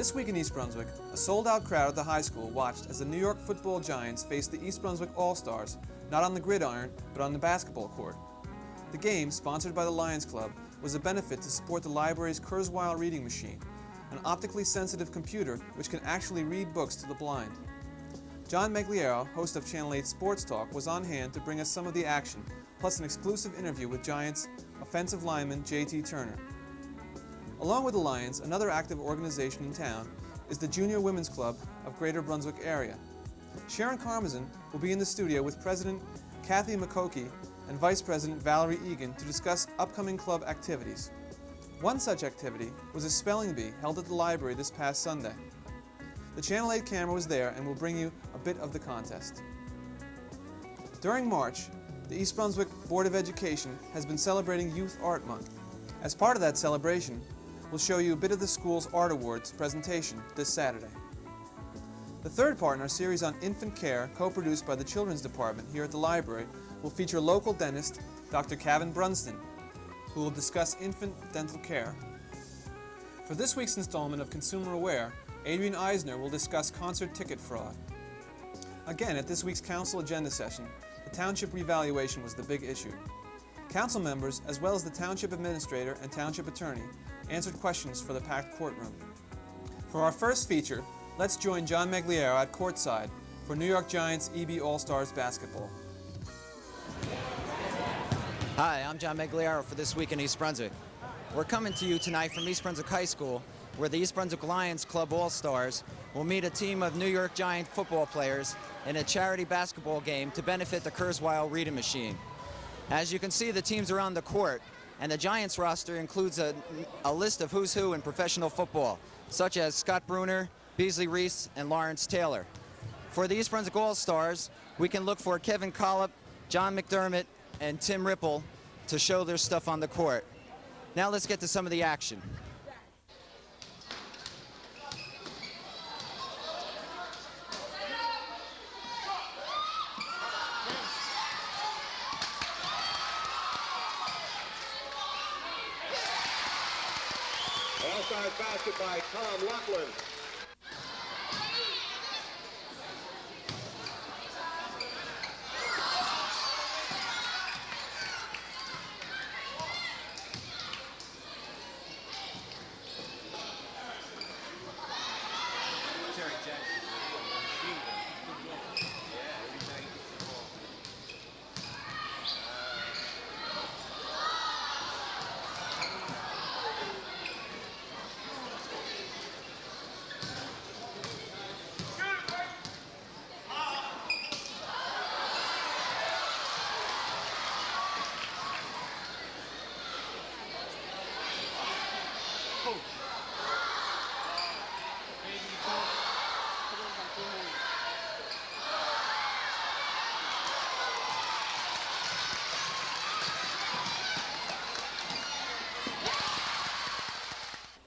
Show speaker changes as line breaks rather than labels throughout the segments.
This week in East Brunswick, a sold-out crowd at the high school watched as the New York football Giants faced the East Brunswick All-Stars, not on the gridiron, but on the basketball court. The game, sponsored by the Lions Club, was a benefit to support the library's Kurzweil reading machine, an optically sensitive computer which can actually read books to the blind. John Megliero, host of Channel 8 Sports Talk, was on hand to bring us some of the action, plus an exclusive interview with Giants offensive lineman J.T. Turner. Along with the Lions, another active organization in town is the Junior Women's Club of Greater Brunswick area. Sharon Karmazin will be in the studio with President Kathy McCokey and Vice President Valerie Egan to discuss upcoming club activities. One such activity was a spelling bee held at the library this past Sunday. The Channel 8 camera was there and will bring you a bit of the contest. During March, the East Brunswick Board of Education has been celebrating Youth Art Month. As part of that celebration, we'll show you a bit of the school's Art Awards presentation this Saturday. The third part in our series on infant care, co-produced by the Children's Department here at the library, will feature local dentist Dr. Kevin Brunston, who will discuss infant dental care. For this week's installment of Consumer Aware, Adrian Eisner will discuss concert ticket fraud. Again, at this week's council agenda session, the township revaluation was the big issue. Council members, as well as the township administrator and township attorney, answered questions for the packed courtroom. For our first feature, let's join John Megliero at courtside for New York Giants EB All-Stars basketball.
Hi, I'm John Megliero for This Week in East Brunswick. We're coming to you tonight from East Brunswick High School, where the East Brunswick Lions Club All-Stars will meet a team of New York Giant football players in a charity basketball game to benefit the Kurzweil reading machine. As you can see, the teams are on the court, and the Giants roster includes a list of who's who in professional football, such as Scott Bruner, Beasley Reese, and Lawrence Taylor. For the East Brunswick All-Stars, we can look for Kevin Collop, John McDermott, and Tim Ripple to show their stuff on the court. Now let's get to some of the action.
All-Stars basket by Tom Laughlin.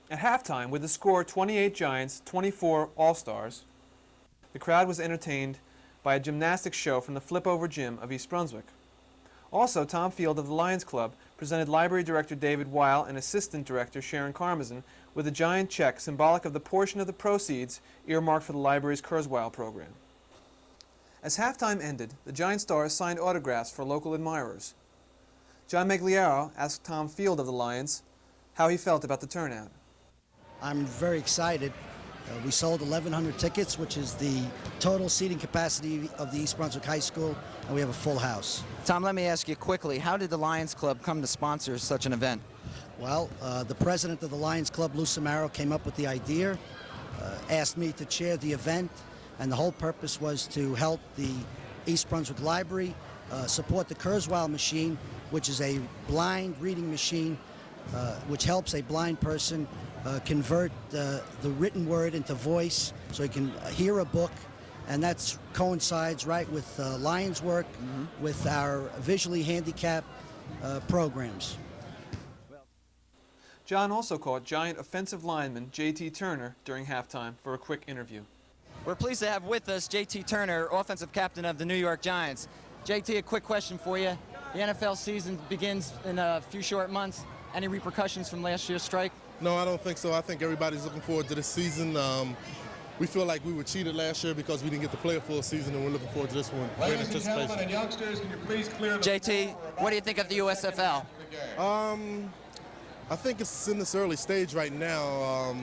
At halftime, with the score 28 Giants, 24 All-Stars, the crowd was entertained by a gymnastics show from the Flip-Over Gym of East Brunswick. Also, Tom Field of the Lions Club presented Library Director David Weil and Assistant Director Sharon Karmazin with a giant check symbolic of the portion of the proceeds earmarked for the library's Kurzweil program. As halftime ended, the Giant Stars signed autographs for local admirers. John Megliero asked Tom Field of the Lions how he felt about the turnout.
I'm very excited. We sold 1,100 tickets, which is the total seating capacity of the East Brunswick High School, and we have a full house.
Tom, let me ask you quickly, how did the Lions Club come to sponsor such an event?
Well, the president of the Lions Club, Lou Samaro, came up with the idea, asked me to chair the event, and the whole purpose was to help the East Brunswick Library support the Kurzweil machine, which is a blind reading machine which helps a blind person convert the written word into voice so he can hear a book, and that coincides right with Lions work, with our visually handicapped programs.
John also caught Giant offensive lineman J.T. Turner during halftime for a quick interview.
We're pleased to have with us J.T. Turner, offensive captain of the New York Giants. J.T., a quick question for you. The NFL season begins in a few short months. Any repercussions from last year's strike?
No, I don't think so. I think everybody's looking forward to this season. We feel like we were cheated last year because we didn't get to play a full season, and we're looking forward to this one. Great
Ladies and gentlemen and
anticipation.
youngsters, can you please clear the
JT, what do you think of the USFL?
I think it's in this early stage right now.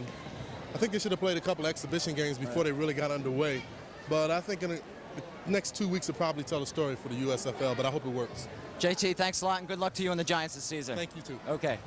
I think they should have played a couple of exhibition games before they really got underway. But I think in the next 2 weeks will probably tell a story for the USFL, but I hope it works.
JT, thanks a lot, and good luck to you and the Giants this season.
Thank you, too.
Okay.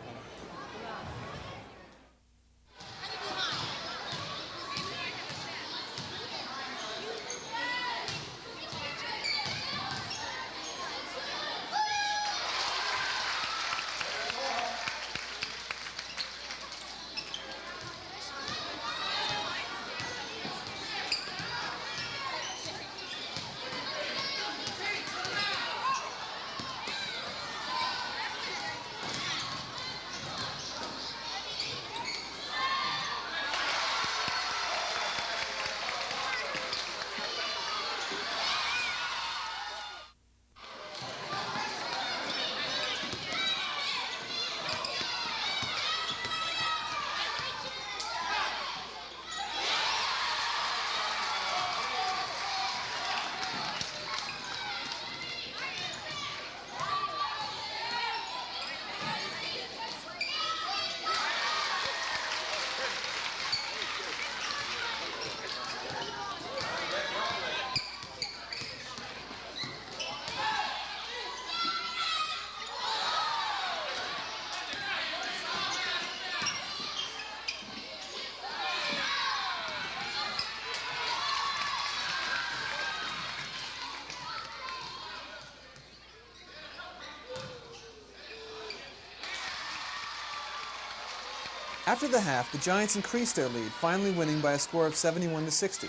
After the half, the Giants increased their lead, finally winning by a score of 71-60.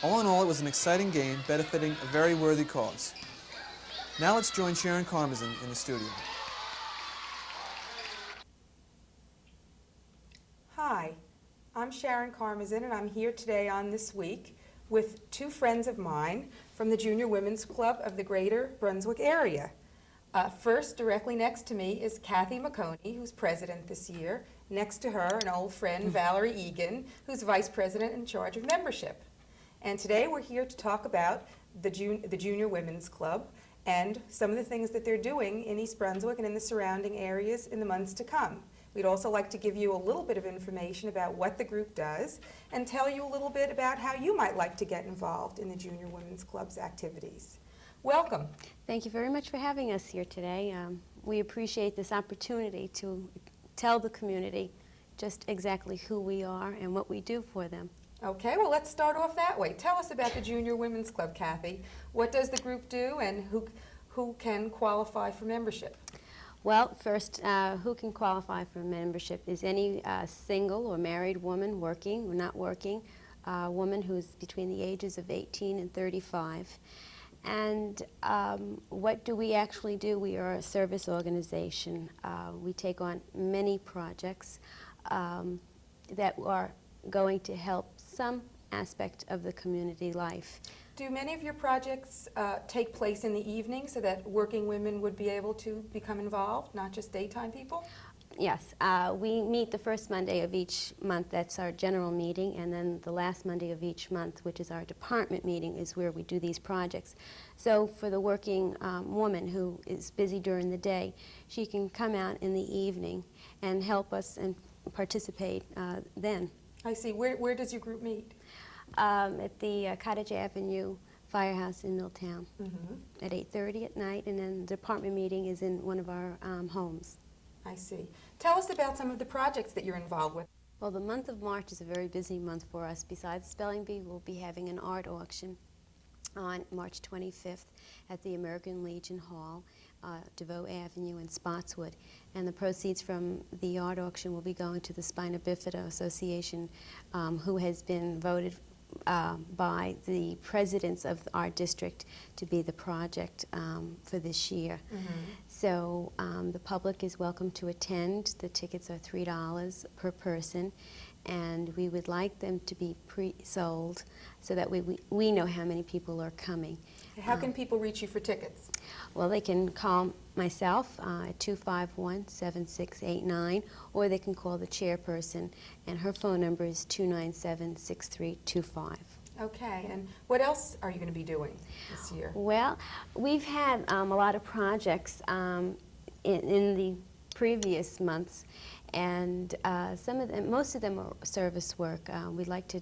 All in all, it was an exciting game benefiting a very worthy cause. Now let's join Sharon Karmazin in the studio.
Hi, I'm Sharon Karmazin, and I'm here today on This Week with two friends of mine from the Junior Women's Club of the Greater Brunswick area. First, directly next to me is Kathy McConey, who's president this year. Next to her, an old friend, Valerie Egan, who's vice president in charge of membership. And today we're here to talk about the Junior Women's Club and some of the things that they're doing in East Brunswick and in the surrounding areas in the months to come. We'd also like to give you a little bit of information about what the group does and tell you a little bit about how you might like to get involved in the Junior Women's Club's activities. Welcome.
Thank you very much for having us here today. We appreciate this opportunity to tell the community just exactly who we are and what we do for them.
Okay, well, let's start off that way. Tell us about the Junior Women's Club, Kathy. What does the group do, and who can qualify for membership?
Well, first, who can qualify for membership is any single or married woman working or not working, woman who's between the ages of 18 and 35. And what do we actually do? We are a service organization. We take on many projects that are going to help some aspect of the community life.
Do many of your projects take place in the evening so that working women would be able to become involved, not just daytime people?
Yes, we meet the first Monday of each month. That's our general meeting, and then the last Monday of each month, which is our department meeting, is where we do these projects. So for the working woman who is busy during the day, she can come out in the evening and help us and participate then.
I see. Where does your group meet?
At the Cottage Avenue Firehouse in Milltown at 8:30 at night, and then the department meeting is in one of our homes.
I see. Tell us about some of the projects that you're involved with.
Well, the month of March is a very busy month for us. Besides Spelling Bee, we'll be having an art auction on March 25th at the American Legion Hall, DeVoe Avenue in Spotswood. And the proceeds from the art auction will be going to the Spina Bifida Association, who has been voted by the presidents of our district to be the project for this year. So the public is welcome to attend. The tickets are $3 per person, and we would like them to be pre-sold so that we know how many people are coming.
How can people reach you for tickets?
Well, they can call myself at 251-7689, or they can call the chairperson, and her phone number is 297-6325.
Okay, and what else are you going to be doing this year?
Well, we've had a lot of projects in the previous months, and most of them are service work. We'd like to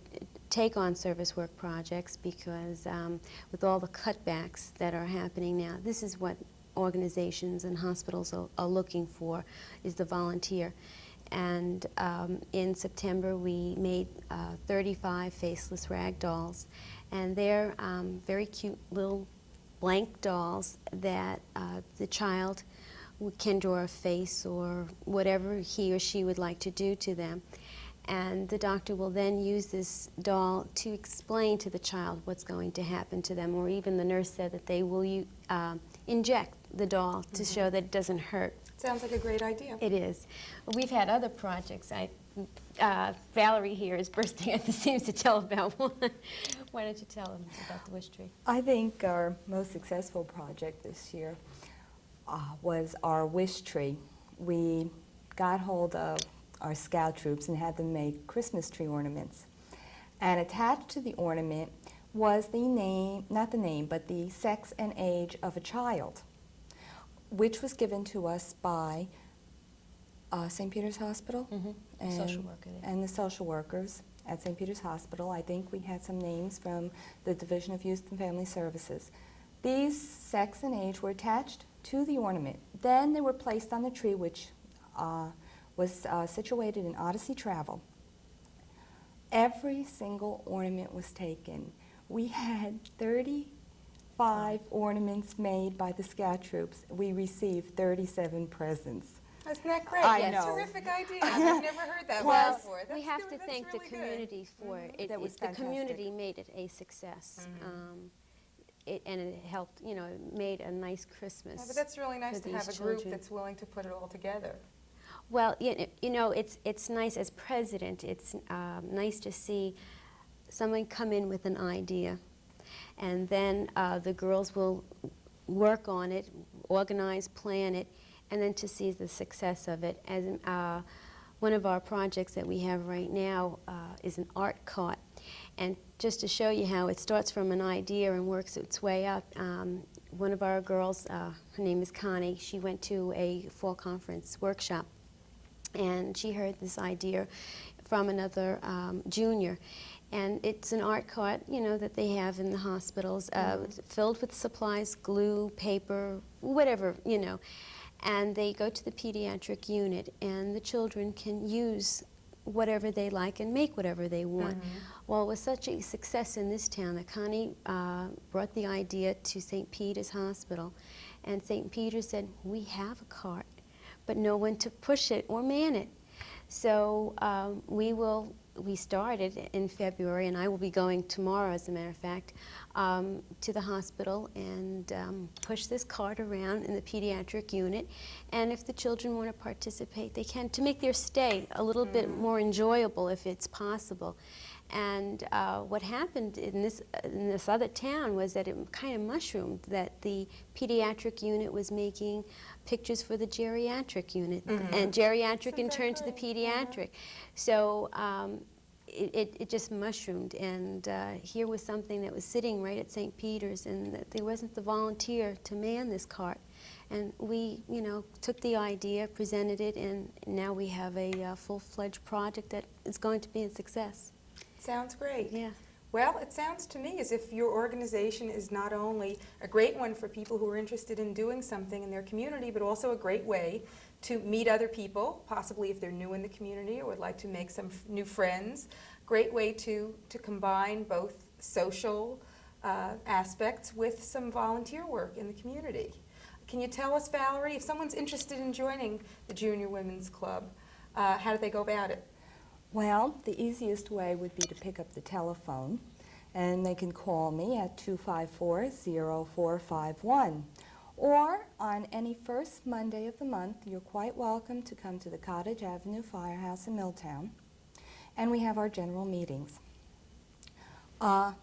take on service work projects because with all the cutbacks that are happening now, this is what organizations and hospitals are looking for, is the volunteer. And in September we made 35 faceless rag dolls, and they're very cute little blank dolls that the child can draw a face or whatever he or she would like to do to them. And the doctor will then use this doll to explain to the child what's going to happen to them, or even the nurse said that they will inject the doll to show that it doesn't hurt.
Sounds like a great idea.
It is. We've had other projects. Valerie here is bursting at the seams to tell about one. Why don't you tell them about the wish tree?
I think our most successful project this year was our wish tree. We got hold of our scout troops and had them make Christmas tree ornaments. And attached to the ornament was the name, not the name, but the sex and age of a child, which was given to us by St. Peter's Hospital and,
Social worker there.
and the social workers at St. Peter's Hospital. I think we had some names from the Division of Youth and Family Services. These sex and age were attached to the ornament. Then they were placed on the tree, which was situated in Odyssey Travel. Every single ornament was taken. We had 35 ornaments made by the scout troops. We received 37 presents.
Isn't that great?
I
That's
know.
a terrific idea. I've never heard that one
Well,
before.
We have to
that's
thank
really
the
good.
community for it.
That was
The community
fantastic.
made it a success. And it helped, you know, it made a nice Christmas.
Yeah, but that's really nice
for
to have a
these
group
children.
that's willing to put it all together.
Well, you know, it's nice as president. It's nice to see someone come in with an idea, and then the girls will work on it, organize, plan it, and then to see the success of it. As one of our projects that we have right now is an art cart, and just to show you how it starts from an idea and works its way up. One of our girls, her name is Connie, she went to a fall conference workshop, and she heard this idea from another junior. And it's an art cart, you know, that they have in the hospitals, filled with supplies, glue, paper, whatever, you know. And they go to the pediatric unit, and the children can use whatever they like and make whatever they want. Well, it was such a success in this town that Connie brought the idea to St. Peter's Hospital, and St. Peter's said, we have a cart, but no one to push it or man it. So we started in February, and I will be going tomorrow, as a matter of fact, to the hospital and push this cart around in the pediatric unit. And if the children want to participate, they can, to make their stay a little bit more enjoyable if it's possible. And what happened in this other town was that it kind of mushroomed, that the pediatric unit was making pictures for the geriatric unit, and geriatric in turn to the pediatric. So it just mushroomed, and here was something that was sitting right at St. Peter's, and that there wasn't the volunteer to man this cart. And we, you know, took the idea, presented it, and now we have a full-fledged project that is going to be a success.
Sounds great.
Yeah.
Well, it sounds to me as if your organization is not only a great one for people who are interested in doing something in their community, but also a great way to meet other people, possibly if they're new in the community or would like to make some new friends. Great way to combine both social aspects with some volunteer work in the community. Can you tell us, Valerie, if someone's interested in joining the Junior Women's Club, how do they go about it?
Well, the easiest way would be to pick up the telephone, and they can call me at 254-0451. Or on any first Monday of the month, you're quite welcome to come to the Cottage Avenue Firehouse in Milltown. and we have our general meetings. And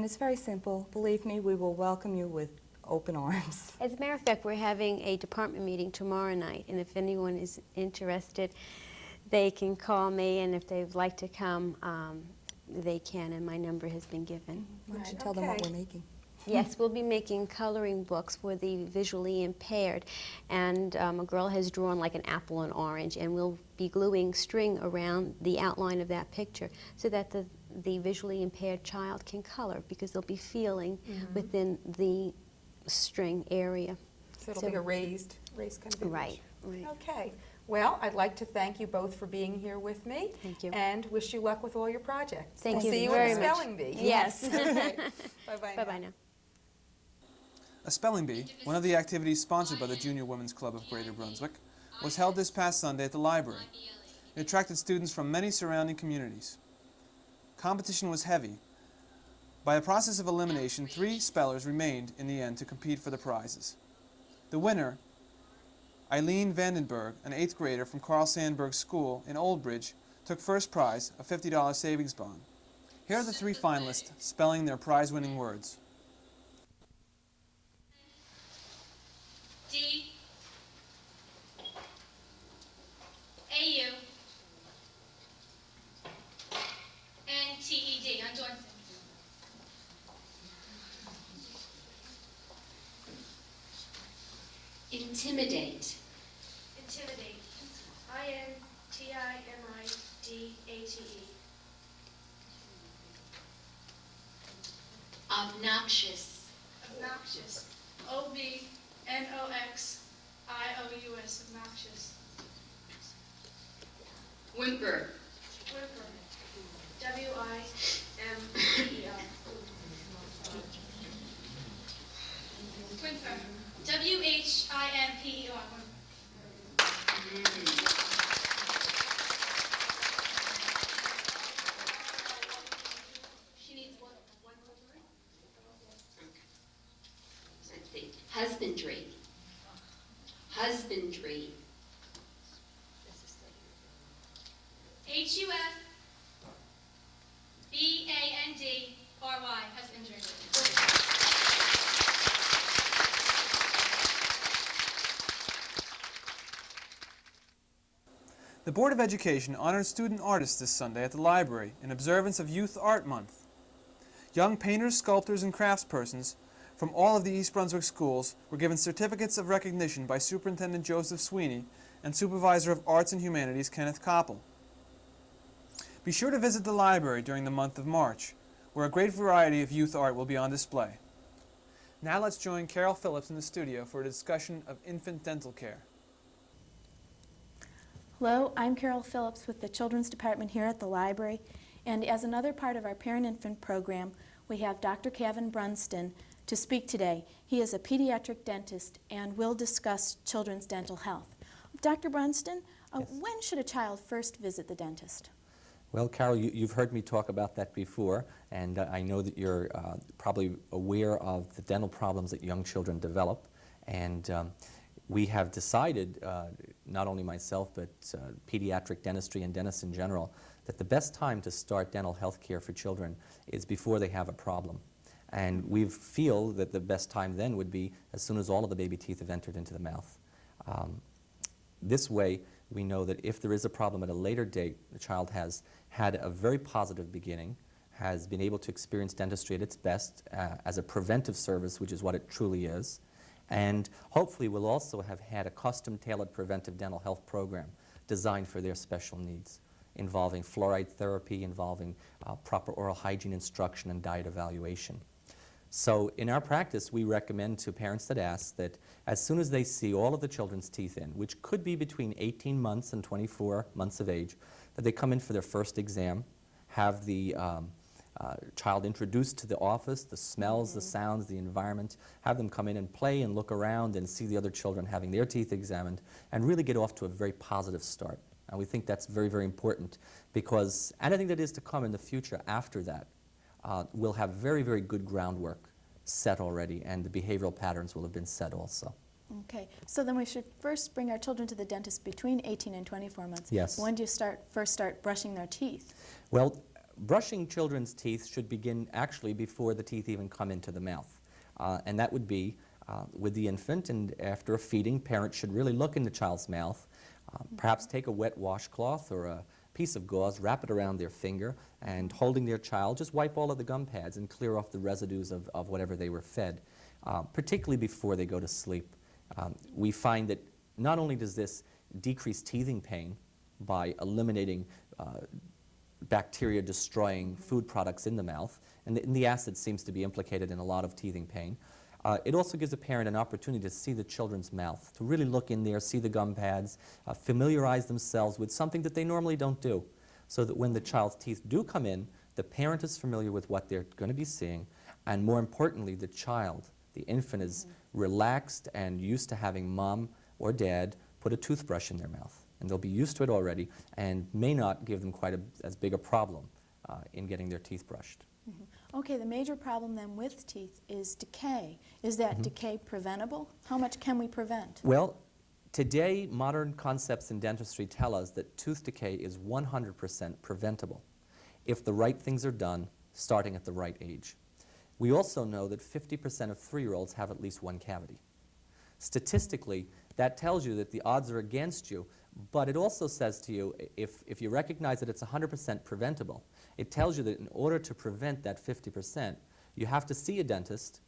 it's very simple. Believe me, we will welcome you with open arms.
As a matter of fact, we're having a department meeting tomorrow night, and if anyone is interested, they can call me, and if they'd like to come, they can, and my number has been given.
Why don't you
Right,
tell them what
okay.
we're making?
Yes, we'll be making coloring books for the visually impaired, and a girl has drawn like an apple and orange, and we'll be gluing string around the outline of that picture so that the visually impaired child can color, because they'll be feeling within the string area.
So it'll be a raised kind of image.
Right, right.
Okay. Well, I'd like to thank you both for being here with me.
Thank you.
And wish you luck with all your projects.
Thank
We'll
you
see you
very
at the
much.
spelling bee.
Yes.
Okay. Bye-bye now.
Bye-bye now.
A spelling bee, one of the activities sponsored by the Junior Women's Club of Greater Brunswick, was held this past Sunday at the library. It attracted students from many surrounding communities. Competition was heavy. By a process of elimination, 3 spellers remained in the end to compete for the prizes. The winner, Eileen Vandenberg, an 8th grader from Carl Sandburg School in Old Bridge, took first prize, a $50 savings bond. Here are the 3 finalists spelling their prize-winning words.
D A U N T E D on Johnson.
Intimidate.
Intimidate. INTIMIDATE.
Obnoxious.
Obnoxious. OBNOXIOUS. Obnoxious.
Whimper.
Whimper. WIMPER. Whimper. WHIMPER. She needs one more word.
Let's see. Husbandry. Husbandry.
HUFBANDRY. Husbandry.
The Board of Education honored student artists this Sunday at the library in observance of Youth Art Month. Young painters, sculptors, and craftspersons from all of the East Brunswick schools were given certificates of recognition by Superintendent Joseph Sweeney and Supervisor of Arts and Humanities Kenneth Koppel. Be sure to visit the library during the month of March, where a great variety of youth art will be on display. Now let's join Carol Phillips in the studio for a discussion of infant dental care.
Hello, I'm Carol Phillips with the Children's Department here at the library, and as another part of our parent-infant program, we have Dr. Kevin Brunston to speak today. He is a pediatric dentist and will discuss children's dental health. Dr. Brunston, when should a child first visit the dentist?
Well, Carol, you've heard me talk about that before, and I know that you're probably aware of the dental problems that young children develop, and we have decided, not only myself, but pediatric dentistry and dentists in general, that the best time to start dental health care for children is before they have a problem. And we feel that the best time then would be as soon as all of the baby teeth have entered into the mouth. This way, we know that if there is a problem at a later date, the child has had a very positive beginning, has been able to experience dentistry at its best as a preventive service, which is what it truly is, and hopefully will also have had a custom-tailored preventive dental health program designed for their special needs, involving fluoride therapy, involving proper oral hygiene instruction and diet evaluation. So in our practice, we recommend to parents that ask that as soon as they see all of the children's teeth in, which could be between 18 months and 24 months of age, that they come in for their first exam, have the child introduced to the office, the smells, the sounds, the environment, have them come in and play and look around and see the other children having their teeth examined, and really get off to a very positive start. And we think that's very, very important, because anything that is to come in the future after that will have very, very good groundwork set already, and the behavioral patterns will have been set also.
Okay, so then we should first bring our children to the dentist between 18 and 24 months.
Yes.
When do you first start brushing their teeth?
Well, brushing children's teeth should begin actually before the teeth even come into the mouth. And that would be with the infant, and after a feeding, parents should really look in the child's mouth, perhaps take a wet washcloth or a piece of gauze, wrap it around their finger, and holding their child, just wipe all of the gum pads and clear off the residues of whatever they were fed, particularly before they go to sleep. We find that not only does this decrease teething pain by eliminating bacteria-destroying food products in the mouth, and the acid seems to be implicated in a lot of teething pain, it also gives a parent an opportunity to see the children's mouth, to really look in there, see the gum pads, familiarize themselves with something that they normally don't do, so that when the child's teeth do come in, the parent is familiar with what they're going to be seeing, and more importantly, the child, the infant, is relaxed and used to having mom or dad put a toothbrush in their mouth. And they'll be used to it already and may not give them quite as big a problem in getting their teeth brushed.
Okay, the major problem then with teeth is decay. Is that decay preventable? How much can we prevent?
Well, today modern concepts in dentistry tell us that tooth decay is 100% preventable if the right things are done starting at the right age. We also know that 50% of 3-year-olds have at least one cavity. Statistically, that tells you that the odds are against you, but it also says to you, if you recognize that it's 100% preventable, it tells you that in order to prevent that 50%, you have to see a dentist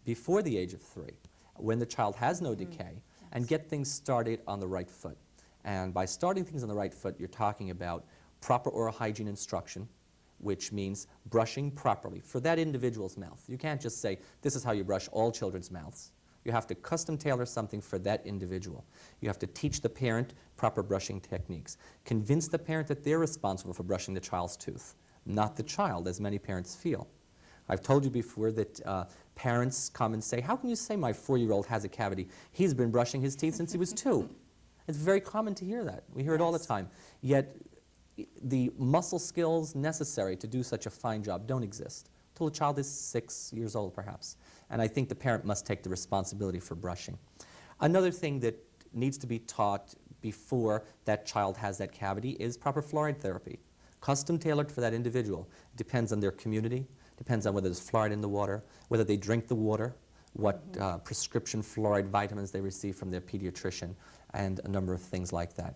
before the age of 3, when the child has no decay, and get things started on the right foot. And by starting things on the right foot, you're talking about proper oral hygiene instruction, which means brushing properly for that individual's mouth. You can't just say, this is how you brush all children's mouths. You have to custom tailor something for that individual. You have to teach the parent proper brushing techniques. Convince the parent that they're responsible for brushing the child's tooth, not the child, as many parents feel. I've told you before that parents come and say, how can you say my 4-year-old has a cavity? He's been brushing his teeth since he was 2. It's very common to hear that. We hear it all the time. Yet the muscle skills necessary to do such a fine job don't exist till the child is 6 years old, perhaps. And I think the parent must take the responsibility for brushing. Another thing that needs to be taught before that child has that cavity is proper fluoride therapy. Custom tailored for that individual. It depends on their community, depends on whether there's fluoride in the water, whether they drink the water, what prescription fluoride vitamins they receive from their pediatrician, and a number of things like that.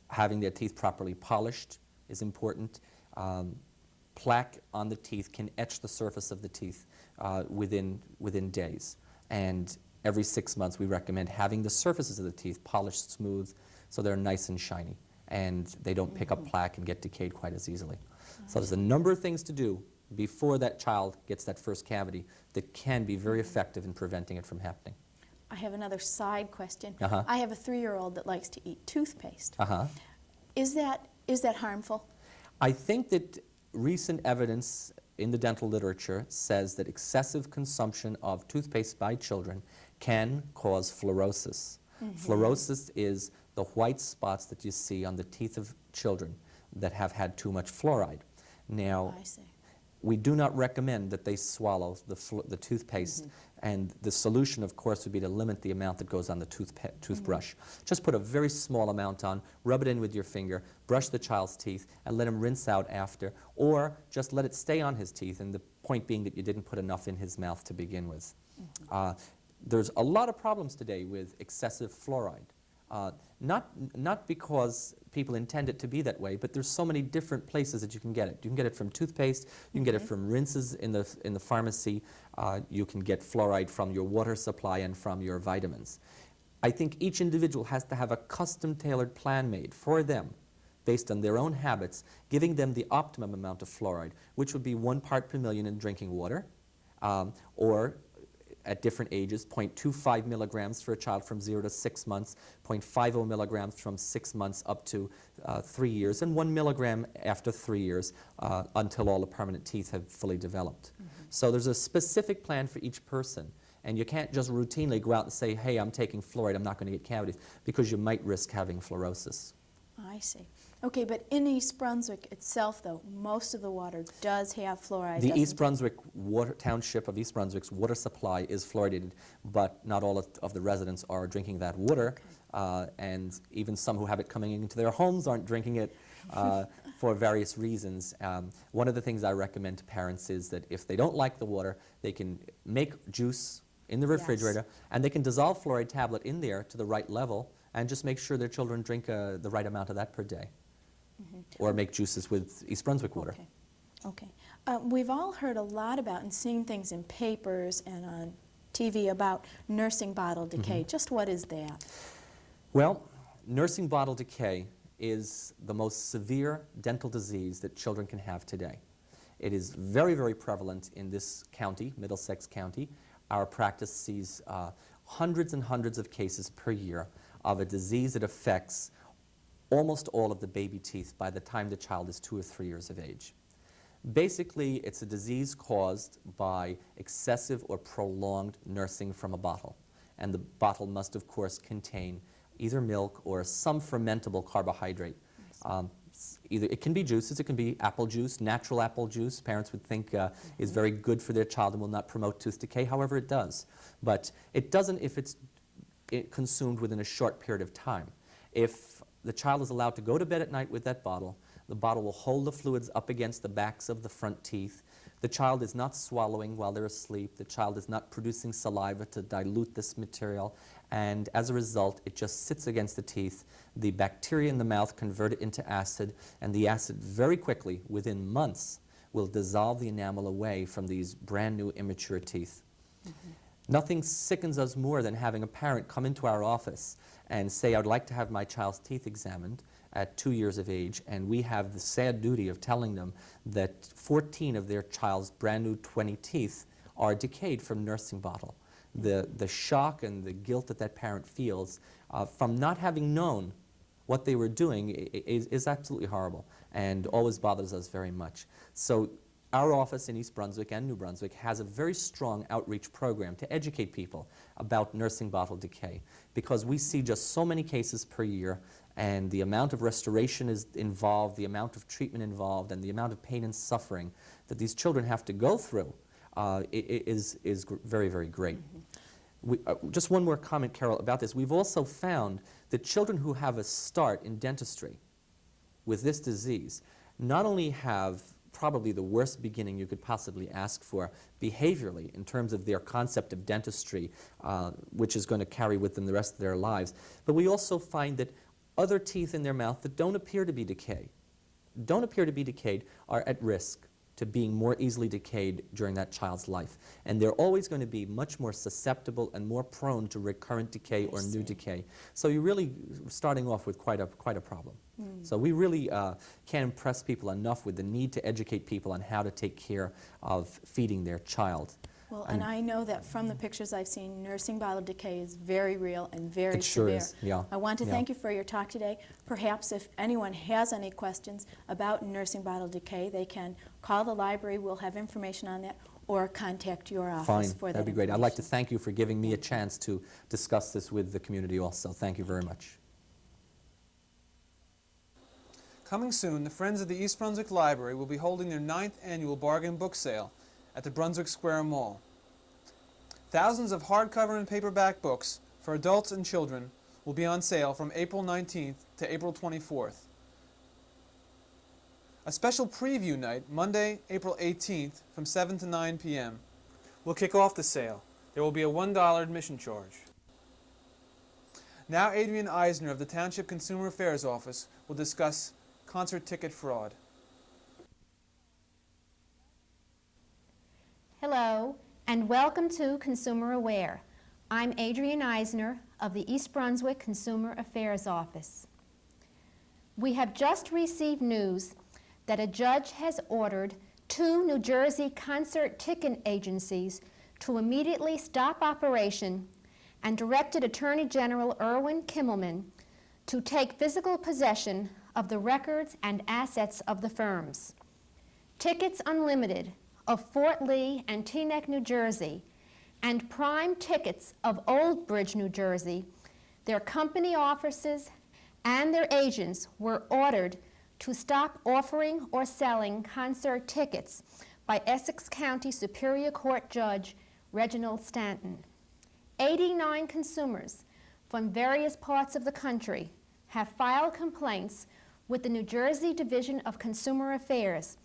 Having their teeth properly polished is important. Plaque on the teeth can etch the surface of the teeth within days. And every 6 months we recommend having the surfaces of the teeth polished smooth so they're nice and shiny and they don't pick up plaque and get decayed quite as easily. So there's a number of things to do before that child gets that first cavity that can be very effective in preventing it from happening.
I have another side question.
Uh-huh.
I have a 3-year-old that likes to eat toothpaste.
Uh-huh.
Is that harmful?
I think that recent evidence in the dental literature says that excessive consumption of toothpaste by children can cause fluorosis. Fluorosis is the white spots that you see on the teeth of children that have had too much fluoride. Now,
I see.
we do not recommend that they swallow the toothpaste, and the solution, of course, would be to limit the amount that goes on the toothbrush. Just put a very small amount on, rub it in with your finger, brush the child's teeth, and let him rinse out after, or just let it stay on his teeth, and the point being that you didn't put enough in his mouth to begin with. There's a lot of problems today with excessive fluoride. Not because people intend it to be that way, but there's so many different places that you can get it. You can get it from toothpaste, you can get it from rinses in the pharmacy, you can get fluoride from your water supply and from your vitamins. I think each individual has to have a custom tailored plan made for them based on their own habits, giving them the optimum amount of fluoride, which would be 1 part per million in drinking water, or at different ages, 0.25 milligrams for a child from 0 to 6 months, 0.50 milligrams from 6 months up to 3 years, and 1 milligram after 3 years until all the permanent teeth have fully developed. So there's a specific plan for each person, and you can't just routinely go out and say, hey, I'm taking fluoride, I'm not going to get cavities, because you might risk having fluorosis.
I see. Okay, but in East Brunswick itself, though, most of the water does have fluoride.
The
doesn't
East
it?
Brunswick Township of East Brunswick's water supply is fluoridated, but not all of the residents are drinking that water, and even some who have it coming into their homes aren't drinking it for various reasons. One of the things I recommend to parents is that if they don't like the water, they can make juice in the refrigerator, and they can dissolve fluoride tablet in there to the right level, and just make sure their children drink the right amount of that per day. Or make juices with East Brunswick water.
Okay. We've all heard a lot about and seen things in papers and on TV about nursing bottle decay. Just what is that?
Well, nursing bottle decay is the most severe dental disease that children can have today. It is very, very prevalent in this county, Middlesex County. Our practice sees hundreds and hundreds of cases per year of a disease that affects almost all of the baby teeth by the time the child is 2 or 3 years of age. Basically, it's a disease caused by excessive or prolonged nursing from a bottle. And the bottle must, of course, contain either milk or some fermentable carbohydrate. Either it can be juices, it can be apple juice, natural apple juice. Parents would think is very good for their child and will not promote tooth decay. However, it does. But it doesn't if it's consumed within a short period of time. If the child is allowed to go to bed at night with that bottle, the bottle will hold the fluids up against the backs of the front teeth. The child is not swallowing while they're asleep. The child is not producing saliva to dilute this material. And as a result, it just sits against the teeth. The bacteria in the mouth convert it into acid, and the acid very quickly, within months, will dissolve the enamel away from these brand new immature teeth. Nothing sickens us more than having a parent come into our office and say, I'd like to have my child's teeth examined at 2 years of age, and we have the sad duty of telling them that 14 of their child's brand new 20 teeth are decayed from nursing bottle. The shock and the guilt that that parent feels from not having known what they were doing is absolutely horrible and always bothers us very much. So our office in East Brunswick and New Brunswick has a very strong outreach program to educate people about nursing bottle decay, because we see just so many cases per year, and the amount of restoration is involved, the amount of treatment involved, and the amount of pain and suffering that these children have to go through is very, very great. Just one more comment, Carol, about this. We've also found that children who have a start in dentistry with this disease not only have probably the worst beginning you could possibly ask for behaviorally in terms of their concept of dentistry, which is going to carry with them the rest of their lives, but we also find that other teeth in their mouth that don't appear to be decayed are at risk to being more easily decayed during that child's life. And they're always going to be much more susceptible and more prone to recurrent decay or new decay. So you're really starting off with quite a problem. So we really can't impress people enough with the need to educate people on how to take care of feeding their child.
Well, and I know that from the pictures I've seen, nursing bottle decay is very real and very
it sure
severe.
Is, yeah.
I want to thank you for your talk today. Perhaps if anyone has any questions about nursing bottle decay, they can call the library. We'll have information on that, or contact your office for that.
That'd be great. I'd like to thank you for giving me a chance to discuss this with the community also. Thank you very much.
Coming soon, the Friends of the East Brunswick Library will be holding their 9th annual bargain book sale at the Brunswick Square Mall. Thousands of hardcover and paperback books for adults and children will be on sale from April 19th to April 24th. A special preview night, Monday, April 18th from 7 to 9 p.m. will kick off the sale. There will be a $1 admission charge. Now Adrian Eisner of the Township Consumer Affairs Office will discuss concert ticket fraud.
Hello, and welcome to Consumer Aware. I'm Adrian Eisner of the East Brunswick Consumer Affairs Office. We have just received news that a judge has ordered 2 New Jersey concert ticket agencies to immediately stop operation and directed Attorney General Erwin Kimmelman to take physical possession of the records and assets of the firms. Tickets Unlimited of Fort Lee and Teaneck, New Jersey, and Prime Tickets of Old Bridge, New Jersey, their company offices and their agents were ordered to stop offering or selling concert tickets by Essex County Superior Court Judge Reginald Stanton. 89 consumers from various parts of the country have filed complaints with the New Jersey Division of Consumer Affairs,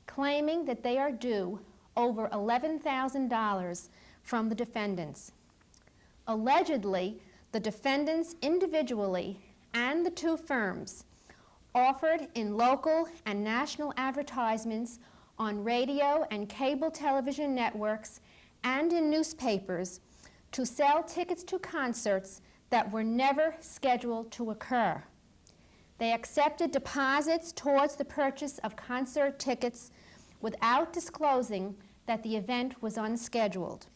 claiming that they are due over $11,000 from the defendants. Allegedly, the defendants individually and the two firms offered in local and national advertisements on radio and cable television networks and in newspapers to sell tickets to concerts that were never scheduled to occur. They accepted deposits towards the purchase of concert tickets without disclosing that the event was unscheduled.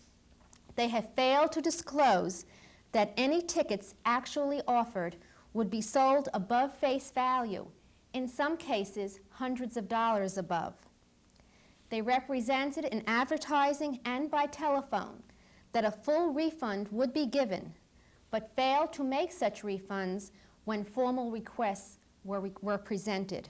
They have failed to disclose that any tickets actually offered would be sold above face value, in some cases hundreds of dollars above. They represented in advertising and by telephone that a full refund would be given, but failed to make such refunds when formal requests were presented.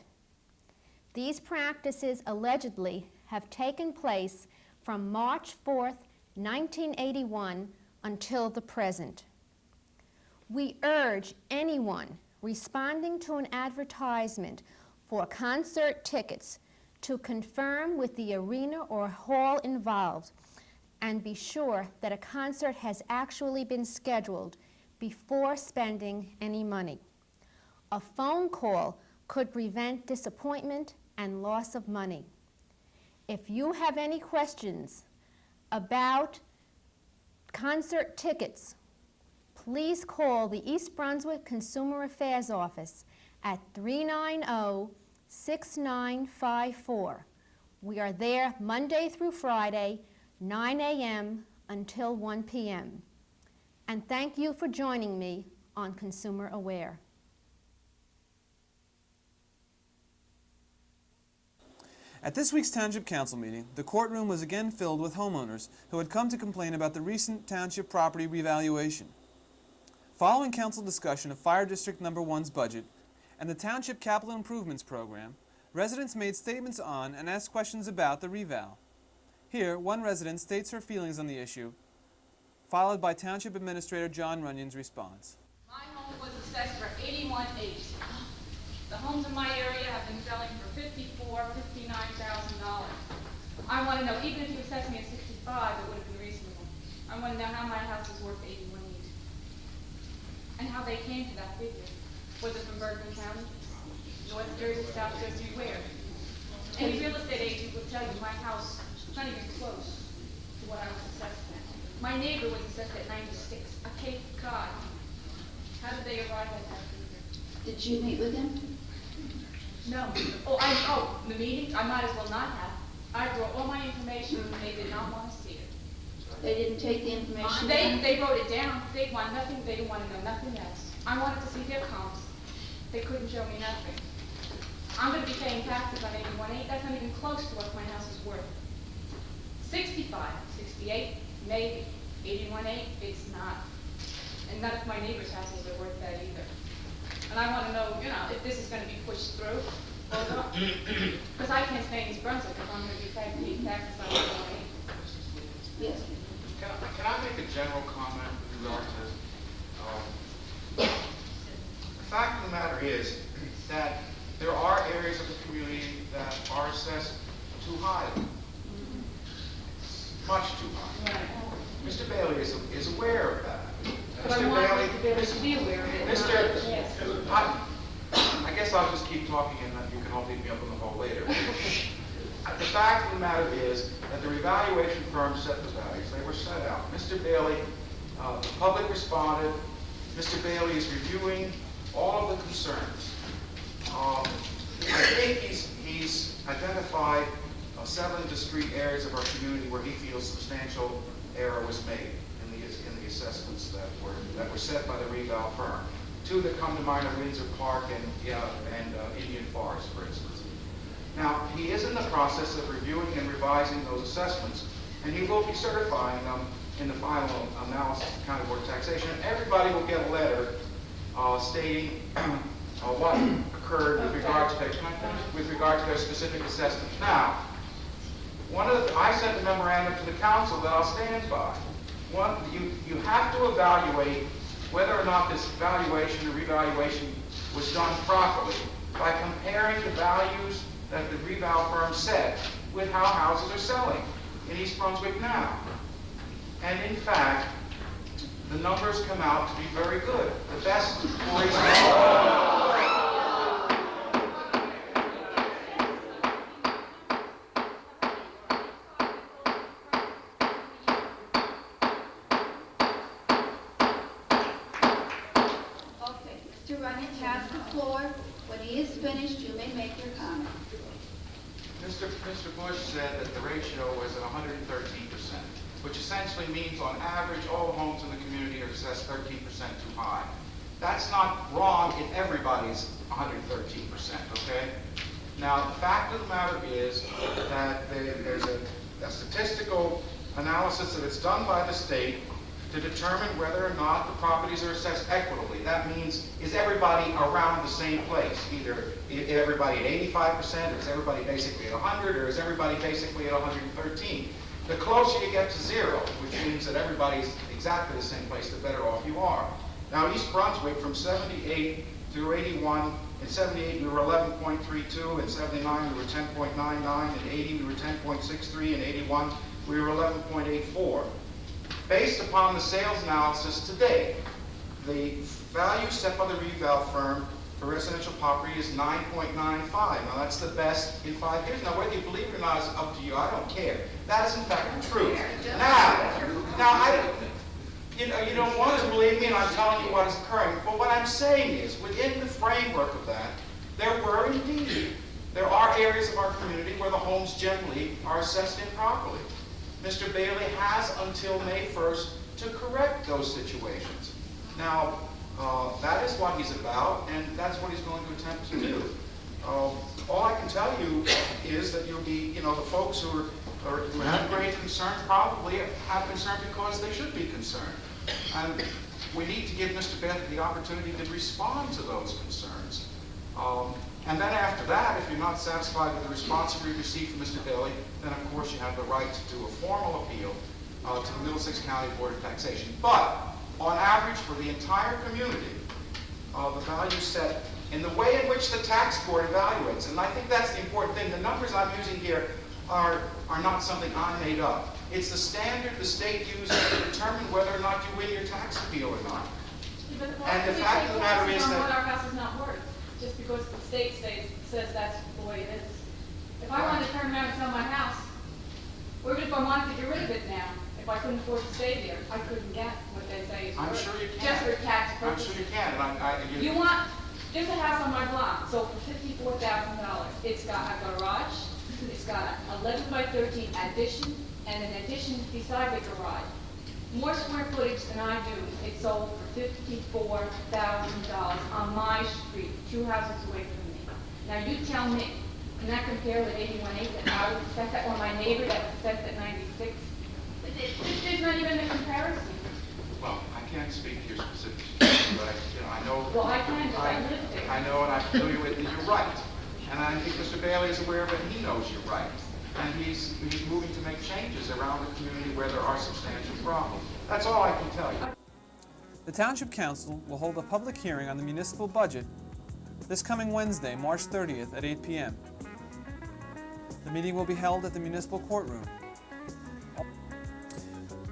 These practices allegedly have taken place from March 4th, 1981 until the present. We urge anyone responding to an advertisement for concert tickets to confirm with the arena or hall involved and be sure that a concert has actually been scheduled before spending any money. A phone call could prevent disappointment and loss of money. If you have any questions about concert tickets, please call the East Brunswick Consumer Affairs Office at 390-6954. We are there Monday through Friday, 9 a.m. until 1 p.m. And thank you for joining me on Consumer Aware.
At this week's Township Council meeting, the courtroom was again filled with homeowners who had come to complain about the recent Township property revaluation. Following council discussion of Fire District No. 1's budget and the Township Capital Improvements Program, residents made statements on and asked questions about the reval. Here, one resident states her feelings on the issue, followed by Township Administrator John Runyon's response.
My home was assessed for $81,800. The homes in my area have been selling for $54,000, $59,000. I want to know, even if you assessed me at $65,000, it would have been reasonable. I want to know how my house is worth $81,800 and how they came to that figure. Was it from Bergen County, North Jersey, South Jersey, where? Any real estate agent would tell you my house is not even close to what I was assessed at. My neighbor was assessed at 96, a Cape Cod. How did they arrive at that figure?
Did you meet with him?
No. The meeting? I might as well not have. I brought all my information, and they did not want to see it.
They didn't take the information down?
They wrote it down. They want nothing. They didn't want to know nothing else. I wanted to see their comps. They couldn't show me nothing. I'm going to be paying taxes on $81,800. That's not even close to what my house is worth. 65, 68, maybe. $81,800, it's not. And none of my neighbors' houses are worth that either. And I want to know, if this is going to be pushed through or not. Because I can't stay in East Brunswick if I'm going to be paying taxes on $81,800.
Yes.
Can I make a general comment with regard to the fact of the matter is that there are areas of the community that are assessed too high, much too high.
Right.
Mr. Bailey is aware of that.
But I want Mr. Bailey to be aware of it.
I guess I'll just keep talking and then you can all leave me up in the hole later. The fact of the matter is that the revaluation firm set the values. They were set out. Mr. Bailey, the public responded. Mr. Bailey is reviewing all of the concerns. I think he's identified 7 discrete areas of our community where he feels substantial error was made in the assessments that were set by the reval firm. 2 that come to mind are Windsor Park and Indian Forest, for instance. Now, he is in the process of reviewing and revising those assessments, and he will be certifying them in the final analysis of County Board of Taxation. Everybody will get a letter stating what occurred with regard to their specific assessments. Now, I sent a memorandum to the council that I'll stand by. One, you have to evaluate whether or not this valuation or revaluation was done properly by comparing the values that the reval firm set with how houses are selling in East Brunswick now. And in fact, the numbers come out to be very good. The best
Mr. Runyon has the floor. When he is finished, you may make your comment.
Mr. Bush said that the ratio was at 113%, which essentially means on average all homes in the community are assessed 13% too high. That's not wrong if everybody's 113%, okay? Now, the fact of the matter is that there's a statistical analysis that is done by the state to determine whether or not the properties are assessed equitably. That means, is everybody around the same place? Either everybody at 85%, or is everybody basically at 100, or is everybody basically at 113? The closer you get to zero, which means that everybody's exactly the same place, the better off you are. Now, East Brunswick, from 78 through 81, in 78 we were 11.32, in 79 we were 10.99, in 80 we were 10.63, in 81 we were 11.84. Based upon the sales analysis today, the value set by the reval firm for residential property is 9.95. Now that's the best in 5 years. Now whether you believe it or not is up to you. I don't care. That is in fact the truth. You don't want to believe me, and I'm telling you what is occurring. But what I'm saying is, within the framework of that, there are areas of our community where the homes generally are assessed improperly. Mr. Bailey has until May 1st to correct those situations. Now, that is what he's about, and that's what he's going to attempt to do. All I can tell you is that you'll be, the folks who have great concern probably have concern because they should be concerned. And we need to give Mr. Bailey the opportunity to respond to those concerns. And then after that, if you're not satisfied with the response we received from Mr. Bailey, then of course you have the right to do a formal appeal to the Middlesex County Board of Taxation. But on average for the entire community, the value set in the way in which the tax board evaluates, and I think that's the important thing. The numbers I'm using here are not something I made up. It's the standard the state uses to determine whether or not you win your tax appeal or not. And the fact of the matter is that
what our house is not worth, just because the state says that's the way it is. If I wanted to turn around and sell my house, or if I wanted to get rid of it now, if I couldn't afford to stay there, I couldn't get what they say is worth.
I'm sure you can.
Just for tax purposes.
I'm sure you can. And
you want, there's a house on my block sold for $54,000. It's got a garage, it's got an 11 by 13 addition, and an addition beside the garage. More square footage than I do. It sold for $54,000 on my street, 2 houses away from me. Now you tell me, can that compare with 81 acres? I would expect that, or my neighbor that was assessed at 96? There's not even a comparison.
Well, I can't speak to your specific situation, but I know.
Well, I can, because I live there.
I know, and I'm familiar with it. You're right, and I think Mr. Bailey is aware of it. And he knows you're right, and he's moving to make changes around the community where there are substantial problems. That's all I can tell you.
The Township Council will hold a public hearing on the municipal budget this coming Wednesday, March 30th at 8 p.m. The meeting will be held at the municipal courtroom.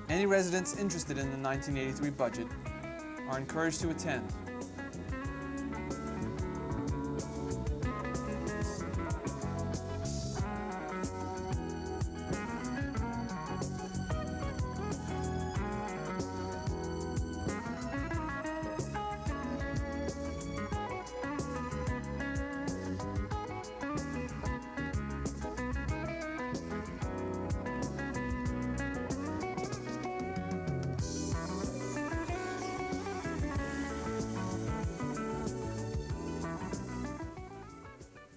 Any residents interested in the 1983 budget are encouraged to attend.